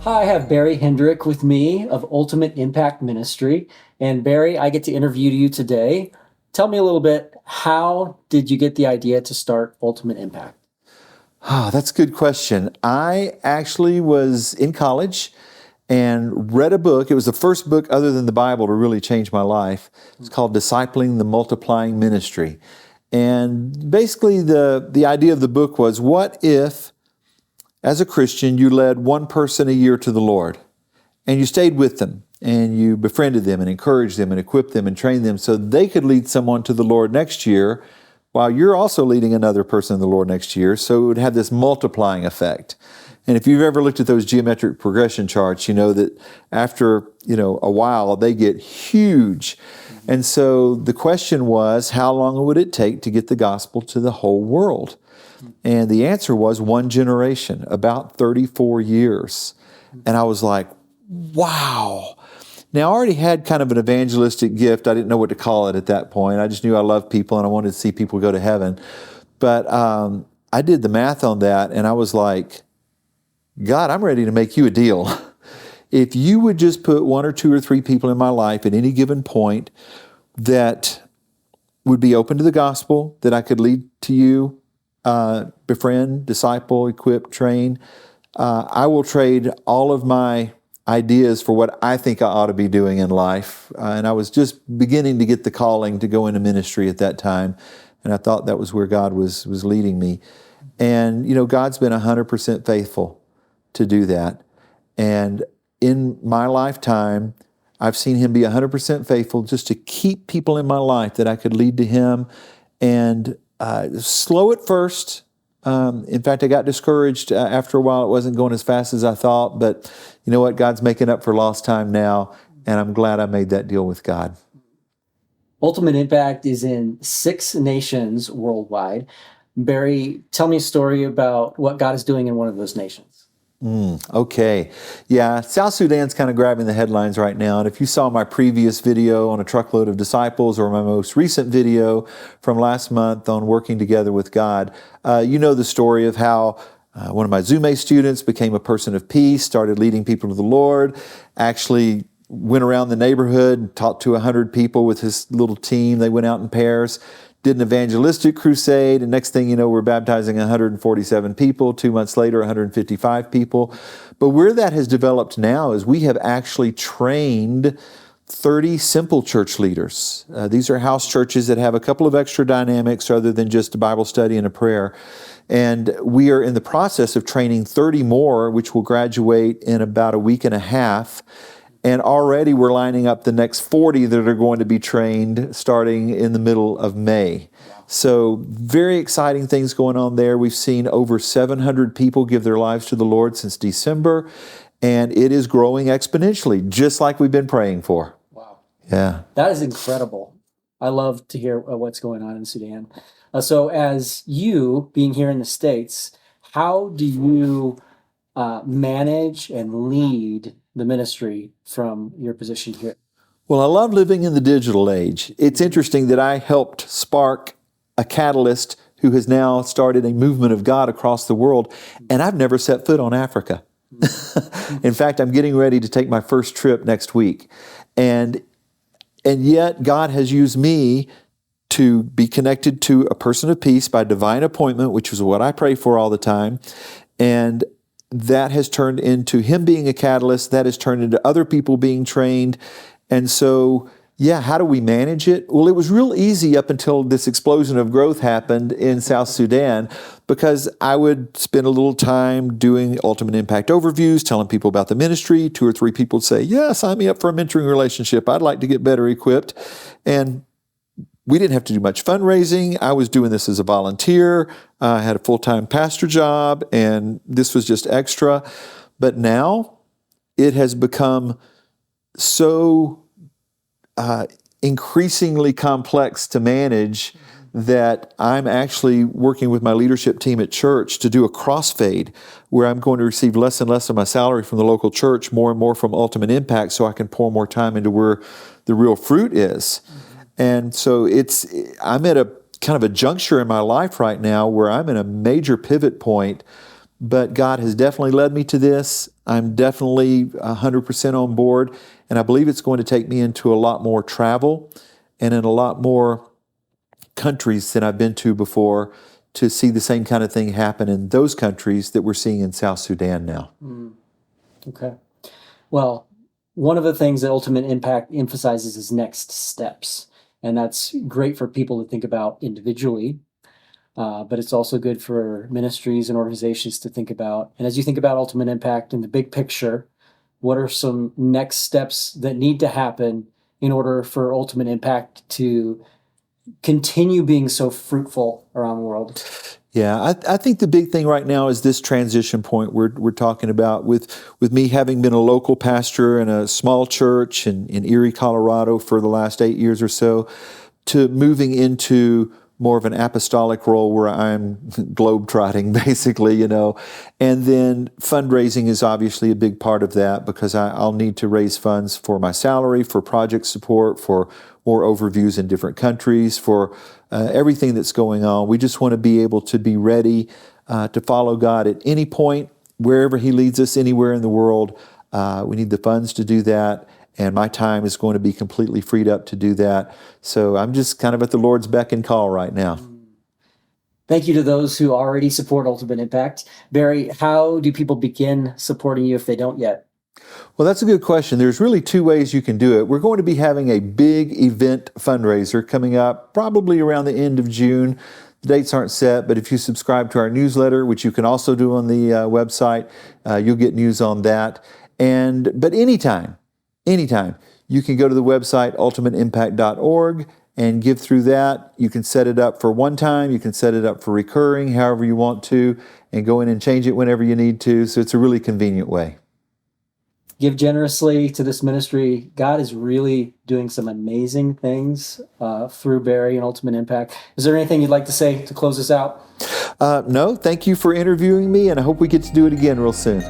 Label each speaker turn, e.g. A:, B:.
A: Hi, I have Barry Hendrick with me of Ultimate Impact Ministry. And Barry, I get to interview you today. Tell me a little bit, how did you get the idea to start Ultimate Impact?
B: That's a good question. I actually was in college and read a book. It was the first book other than the Bible to really change my life. It's called Discipling the Multiplying Ministry. And basically the idea of the book was, what if, as a Christian, you led one person a year to the Lord and you stayed with them and you befriended them and encouraged them and equipped them and trained them so they could lead someone to the Lord next year while you're also leading another person to the Lord next year, so it would have this multiplying effect. And if you've ever looked at those geometric progression charts, you know that after, a while, they get huge. And so the question was, how long would it take to get the gospel to the whole world? And the answer was one generation, about 34 years. And I was like, wow. Now, I already had kind of an evangelistic gift. I didn't know what to call it at that point. I just knew I loved people and I wanted to see people go to heaven. But I did the math on that and I was like, God, I'm ready to make you a deal. If you would just put one or two or three people in my life at any given point that would be open to the gospel, that I could lead to you, befriend, disciple, equip, train, I will trade all of my ideas for what I think I ought to be doing in life. And I was just beginning to get the calling to go into ministry at that time. And I thought that was where God was leading me. And, God's been 100% faithful to do that. And in my lifetime, I've seen Him be 100% faithful just to keep people in my life that I could lead to Him. And slow at first. In fact, I got discouraged after a while. It wasn't going as fast as I thought, but you know what? God's making up for lost time now, and I'm glad I made that deal with God.
A: Ultimate Impact is in 6 nations worldwide. Barry, tell me a story about what God is doing in one of those nations.
B: Okay. Yeah, South Sudan's kind of grabbing the headlines right now. And if you saw my previous video on a truckload of disciples or my most recent video from last month on working together with God, you know the story of how one of my Zume students became a person of peace, started leading people to the Lord, actually went around the neighborhood and talked to 100 people with his little team. They went out in pairs, did an evangelistic crusade, and next thing you know, we're baptizing 147 people. 2 months later, 155 people. But where that has developed now is we have actually trained 30 simple church leaders. These are house churches that have a couple of extra dynamics other than just a Bible study and a prayer. And we are in the process of training 30 more, which will graduate in about a week and a half. And already we're lining up the next 40 that are going to be trained starting in the middle of May. So very exciting things going on there. We've seen over 700 people give their lives to the Lord since December, and it is growing exponentially, just like we've been praying for.
A: Wow.
B: Yeah.
A: That is incredible. I love to hear what's going on in Sudan. So as you, being here in the States, how do you manage and lead the ministry from your position here?
B: Well, I love living in the digital age. It's interesting that I helped spark a catalyst who has now started a movement of God across the world, and I've never set foot on Africa. In fact, I'm getting ready to take my first trip next week. And yet God has used me to be connected to a person of peace by divine appointment, which is what I pray for all the time. And that has turned into Him being a catalyst. That has turned into other people being trained. And so, yeah, how do we manage it? Well, it was real easy up until this explosion of growth happened in South Sudan, because I would spend a little time doing Ultimate Impact overviews, telling people about the ministry. 2 or 3 people would say, yeah, sign me up for a mentoring relationship. I'd like to get better equipped. And we didn't have to do much fundraising. I was doing this as a volunteer. I had a full-time pastor job, and this was just extra. But now it has become so increasingly complex to manage that I'm actually working with my leadership team at church to do a crossfade where I'm going to receive less and less of my salary from the local church, more and more from Ultimate Impact, so I can pour more time into where the real fruit is. And so I'm at a kind of a juncture in my life right now where I'm in a major pivot point but God has definitely led me to this. I'm definitely 100% on board, and I believe it's going to take me into a lot more travel and in a lot more countries than I've been to before to see the same kind of thing happen in those countries that we're seeing in South Sudan now.
A: Okay. Well, one of the things that Ultimate Impact emphasizes is next steps. And that's great for people to think about individually, but it's also good for ministries and organizations to think about. And as you think about Ultimate Impact in the big picture, what are some next steps that need to happen in order for Ultimate Impact to continue being so fruitful around the world?
B: Yeah, I think the big thing right now is this transition point we're talking about with me having been a local pastor in a small church in Erie, Colorado for the last 8 years or so, to moving into more of an apostolic role where I'm globetrotting, basically, And then fundraising is obviously a big part of that because I'll need to raise funds for my salary, for project support, for more overviews in different countries, for everything that's going on. We just want to be able to be ready to follow God at any point, wherever He leads us, anywhere in the world. We need the funds to do that. And my time is going to be completely freed up to do that. So I'm just kind of at the Lord's beck and call right now.
A: Thank you to those who already support Ultimate Impact. Barry, how do people begin supporting you if they don't yet?
B: Well, that's a good question. There's really two ways you can do it. We're going to be having a big event fundraiser coming up probably around the end of June. The dates aren't set, but if you subscribe to our newsletter, which you can also do on the website, you'll get news on that. But anytime, you can go to the website ultimateimpact.org and give through that. You can set it up for one time, you can set it up for recurring, however you want to, and go in and change it whenever you need to. So it's a really convenient way.
A: Give generously to this ministry. God is really doing some amazing things through Barry and Ultimate Impact. Is there anything you'd like to say to close us out?
B: No, thank you for interviewing me, and I hope we get to do it again real soon.